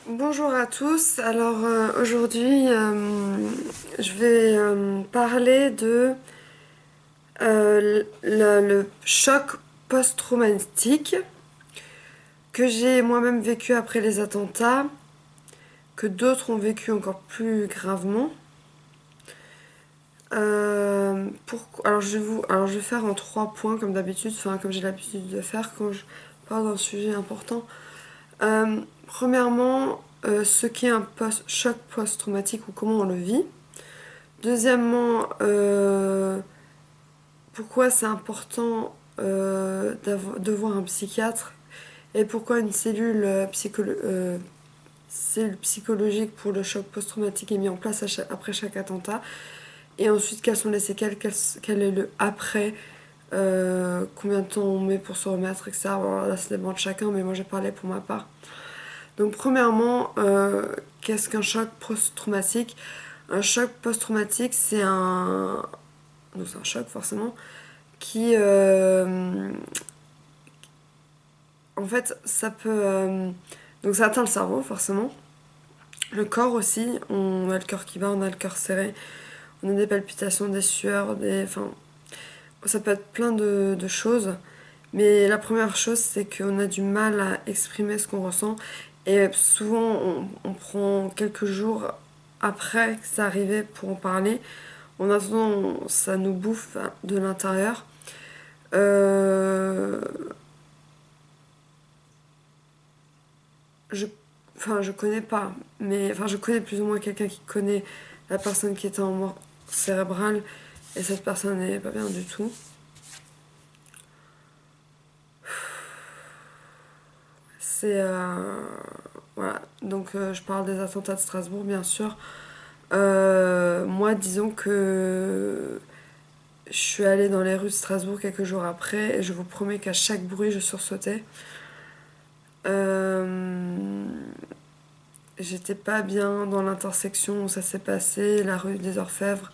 Bonjour à tous. Alors aujourd'hui, je vais parler de le choc post-traumatique que j'ai moi-même vécu après les attentats, que d'autres ont vécu encore plus gravement. Alors je vais faire en 3 points comme d'habitude, enfin comme j'ai l'habitude de faire quand je parle d'un sujet important. Premièrement, ce qu'est un choc post-traumatique ou comment on le vit. Deuxièmement, pourquoi c'est important de voir un psychiatre et pourquoi une cellule psychologique pour le choc post-traumatique est mise en place après chaque attentat. Et ensuite, quelles sont les séquelles, quel est le après, combien de temps on met pour se remettre, etc. Bon, là, ça dépend de chacun, mais moi j'ai parlé pour ma part. Donc, premièrement, qu'est-ce qu'un choc post-traumatique? Un choc post-traumatique, c'est un. Donc, c'est un choc forcément, qui. En fait, ça peut. Donc, ça atteint le cerveau, forcément. Le corps aussi, on a le cœur qui bat, on a le cœur serré, on a des palpitations, des sueurs, enfin, ça peut être plein de choses. Mais la première chose, c'est qu'on a du mal à exprimer ce qu'on ressent. Et souvent, on prend quelques jours après que ça arrivait pour en parler. En attendant, ça nous bouffe de l'intérieur. Euh, je, enfin, je connais pas, mais enfin, je connais plus ou moins quelqu'un qui connaît la personne qui était en mort cérébrale. Et cette personne n'est pas bien du tout. C'est. Voilà. Donc, je parle des attentats de Strasbourg, bien sûr. Moi, disons que je suis allée dans les rues de Strasbourg quelques jours après et je vous promets qu'à chaque bruit, je sursautais. Euh, J'étais pas bien dans l'intersection où ça s'est passé, la rue des Orfèvres,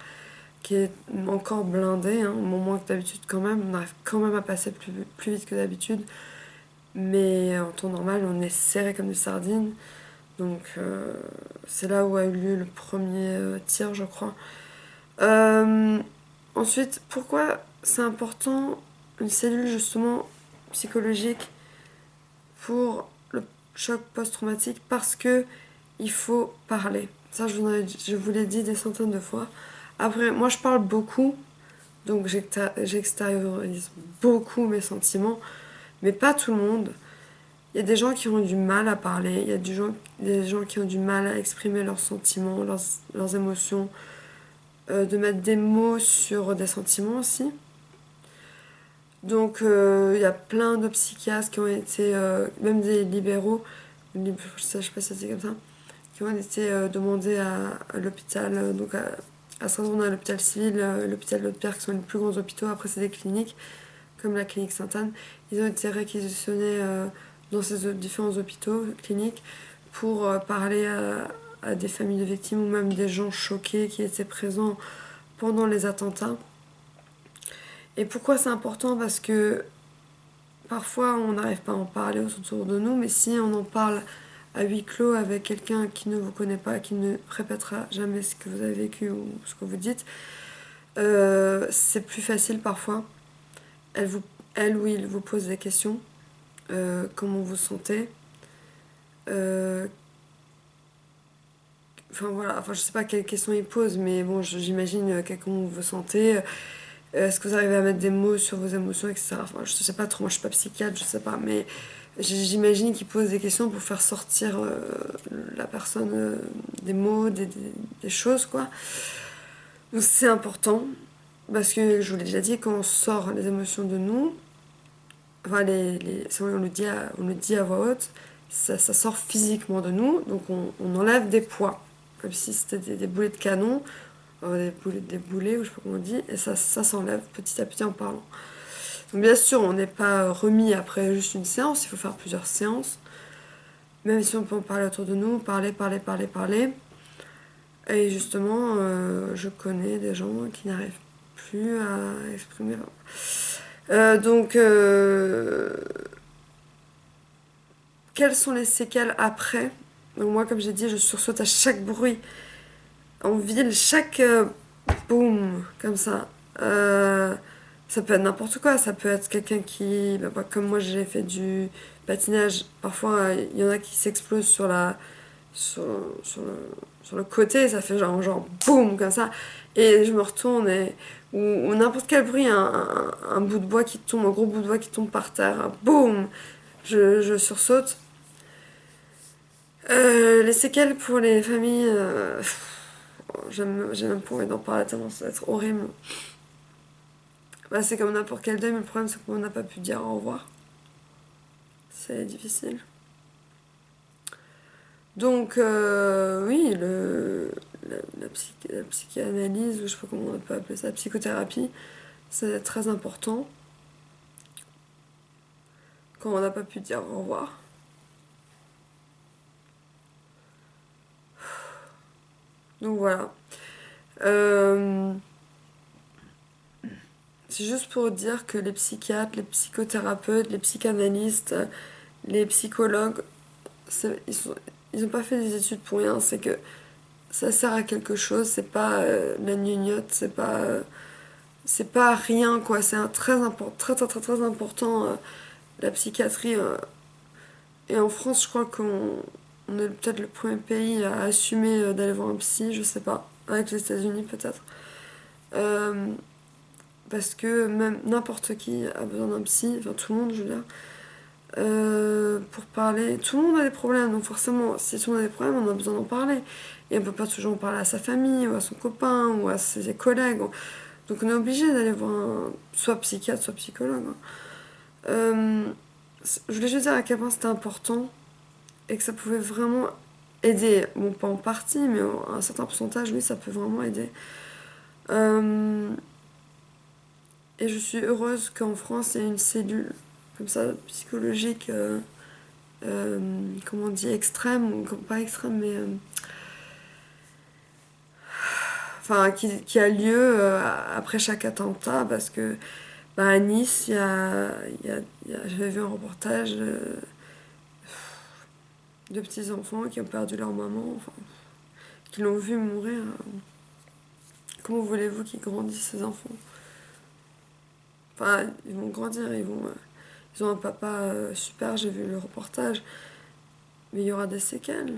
qui est encore blindée, hein, moins que d'habitude quand même. On arrive quand même à passer plus vite que d'habitude. Mais en temps normal, on est serré comme des sardines. Donc c'est là où a eu lieu le premier tir, je crois. Euh, Ensuite, pourquoi c'est important une cellule justement psychologique pour le choc post-traumatique? Parce que il faut parler. Ça, je vous l'ai dit des centaines de fois. Après, moi, je parle beaucoup, donc j'extériorise beaucoup mes sentiments, mais pas tout le monde. Il y a des gens qui ont du mal à parler, il y a des gens qui ont du mal à exprimer leurs sentiments, leurs émotions, de mettre des mots sur des sentiments aussi. Donc il y a plein de psychiatres qui ont été, même des libéraux, je sais pas si c'est comme ça, qui ont été demandés à l'hôpital, donc à Strasbourg, on a l'hôpital civil, l'hôpital de Pierre, qui sont les plus grands hôpitaux. Après, c'est des cliniques, comme la clinique Sainte-Anne. Ils ont été réquisitionnés dans ces différents hôpitaux, cliniques, pour parler à des familles de victimes ou même des gens choqués qui étaient présents pendant les attentats. Et pourquoi c'est important? Parce que parfois on n'arrive pas à en parler autour de nous, mais si on en parle à huis clos avec quelqu'un qui ne vous connaît pas, qui ne répétera jamais ce que vous avez vécu ou ce que vous dites, c'est plus facile parfois. Elle, vous, elle ou il vous pose des questions, comment vous sentez. Euh, Enfin voilà, enfin je sais pas quelles questions il pose, mais bon, j'imagine comment vous sentez. Est-ce que vous arrivez à mettre des mots sur vos émotions, etc. Enfin, je sais pas trop, moi je suis pas psychiatre, je sais pas, mais j'imagine qu'il pose des questions pour faire sortir la personne des mots, des choses, quoi. Donc c'est important, parce que je vous l'ai déjà dit, quand on sort les émotions de nous, enfin, si on le dit à voix haute, ça sort physiquement de nous, donc on enlève des poids, comme si c'était des boulets de canon, des boulets, ou je sais pas comment on dit, et ça s'enlève petit à petit en parlant. Donc bien sûr, on n'est pas remis après juste une séance, il faut faire plusieurs séances. Même si on peut en parler autour de nous, parler, parler, parler, parler. Et justement, je connais des gens qui n'arrivent plus à exprimer. Donc, quelles sont les séquelles après? Donc moi, comme j'ai dit, je sursaute à chaque bruit. En ville, chaque boum, comme ça. Euh, Ça peut être n'importe quoi, ça peut être quelqu'un qui, bah, comme moi j'ai fait du patinage, parfois il y en a qui s'explosent sur, sur le, sur le côté, ça fait genre boum comme ça, et je me retourne, ou n'importe quel bruit, un bout de bois qui tombe, un gros bout de bois qui tombe par terre, boum, je sursaute. Les séquelles pour les familles, j'ai même pas envie d'en parler tellement ça va être horrible. Bah, c'est comme n'importe quel deuil, mais le problème c'est qu'on n'a pas pu dire au revoir. C'est difficile. Donc, oui, la psychanalyse, ou je sais pas comment on peut appeler ça, la psychothérapie, c'est très important quand on n'a pas pu dire au revoir. Donc voilà. Euh, c'est juste pour dire que les psychiatres, les psychothérapeutes, les psychanalystes, les psychologues, ils ont pas fait des études pour rien. C'est que ça sert à quelque chose. C'est pas la gnognotte. C'est pas rien quoi. C'est un très important. La psychiatrie. Et en France, je crois on est peut-être le premier pays à assumer d'aller voir un psy. Je sais pas. Avec les États-Unis peut-être. Euh, Parce que même n'importe qui a besoin d'un psy, enfin tout le monde, je veux dire, pour parler. Tout le monde a des problèmes, donc forcément, si tout le monde a des problèmes, on a besoin d'en parler. Et on peut pas toujours en parler à sa famille, ou à son copain, ou à ses collègues. Donc on est obligé d'aller voir soit psychiatre, soit psychologue. Euh, je voulais juste dire à quel point c'était important et que ça pouvait vraiment aider. Bon, pas en partie, mais à un certain pourcentage, oui, ça peut vraiment aider. Euh, Et je suis heureuse qu'en France, il y ait une cellule comme ça, psychologique, comment on dit, extrême, ou pas extrême, mais enfin, qui a lieu après chaque attentat, parce que bah, à Nice, j'avais vu un reportage de petits enfants qui ont perdu leur maman, enfin, qui l'ont vu mourir. Comment voulez-vous qu'ils grandissent, ces enfants? Enfin, ils vont grandir, ils ont un papa super, j'ai vu le reportage, mais il y aura des séquelles.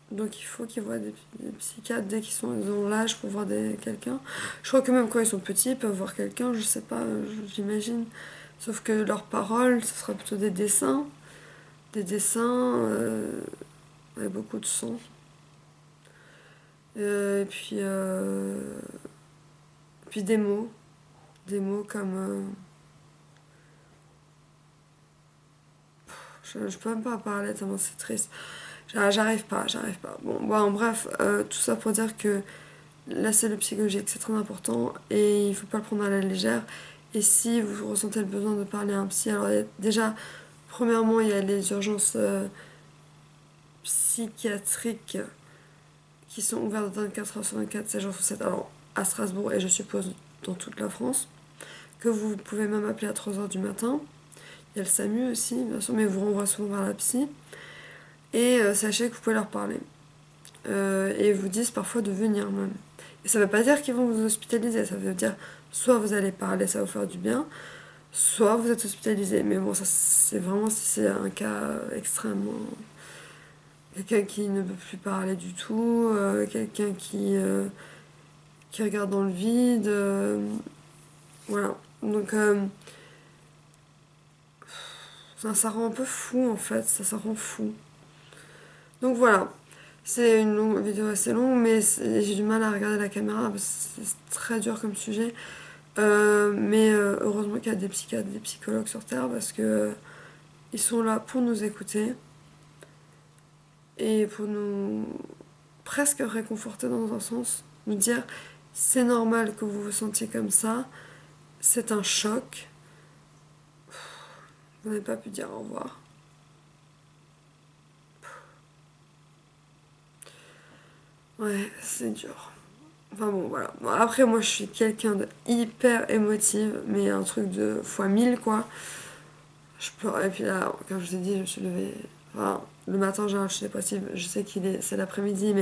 Donc il faut qu'ils voient des psychiatres dès ils ont l'âge pour voir quelqu'un. Je crois que même quand ils sont petits, ils peuvent voir quelqu'un, je sais pas, j'imagine. Sauf que leurs paroles, ce sera plutôt des dessins. Des dessins avec beaucoup de sang. Et puis des mots. Des mots comme... je peux même pas en parler tellement c'est triste. J'arrive pas, j'arrive pas. Bon, en bref, tout ça pour dire que la cellule psychologique, c'est très important et il faut pas le prendre à la légère. Et si vous ressentez le besoin de parler à un psy, alors déjà, premièrement, il y a les urgences psychiatriques qui sont ouvertes 24 heures sur 24, 7 jours sur 7, alors à Strasbourg et je suppose dans toute la France, que vous pouvez même appeler à 3 heures du matin. Il y a le SAMU aussi, bien sûr, mais vous renvoie souvent vers la psy. Et sachez que vous pouvez leur parler. Et ils vous disent parfois de venir même. Et ça veut pas dire qu'ils vont vous hospitaliser, ça veut dire soit vous allez parler, ça va vous faire du bien, soit vous êtes hospitalisé. Mais bon, ça c'est vraiment si c'est un cas extrêmement... Quelqu'un qui ne peut plus parler du tout, quelqu'un qui regarde dans le vide, voilà. Donc ça rend un peu fou en fait, ça rend fou. Donc voilà, c'est une vidéo assez longue, mais j'ai du mal à regarder la caméra parce que c'est très dur comme sujet. Mais heureusement qu'il y a des psychiatres, des psychologues sur Terre parce que ils sont là pour nous écouter et pour nous presque réconforter dans un sens, nous dire c'est normal que vous vous sentiez comme ça, c'est un choc, vous n'avez pas pu dire au revoir. Ouais, c'est dur. Enfin bon, voilà. Bon, après, moi, je suis quelqu'un de hyper émotive, mais un truc de fois 1000 quoi. Je pleure. Et puis là, comme je vous ai dit, je me suis levée Enfin, le matin, en général, je suis dépressive. Je sais c'est l'après-midi,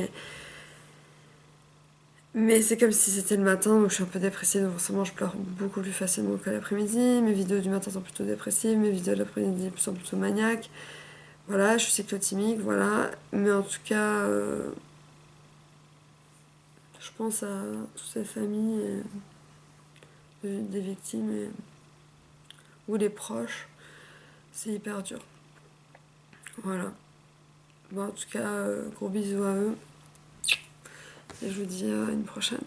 mais c'est comme si c'était le matin, donc je suis un peu dépressive, donc forcément je pleure beaucoup plus facilement que l'après-midi. Mes vidéos du matin sont plutôt dépressives, mes vidéos de l'après-midi sont plutôt maniaques. Voilà, je suis cyclotimique, voilà. Mais en tout cas, je pense à toutes ces familles des victimes ou les proches. C'est hyper dur. Voilà. Bon, en tout cas, gros bisous à eux. Et je vous dis à une prochaine.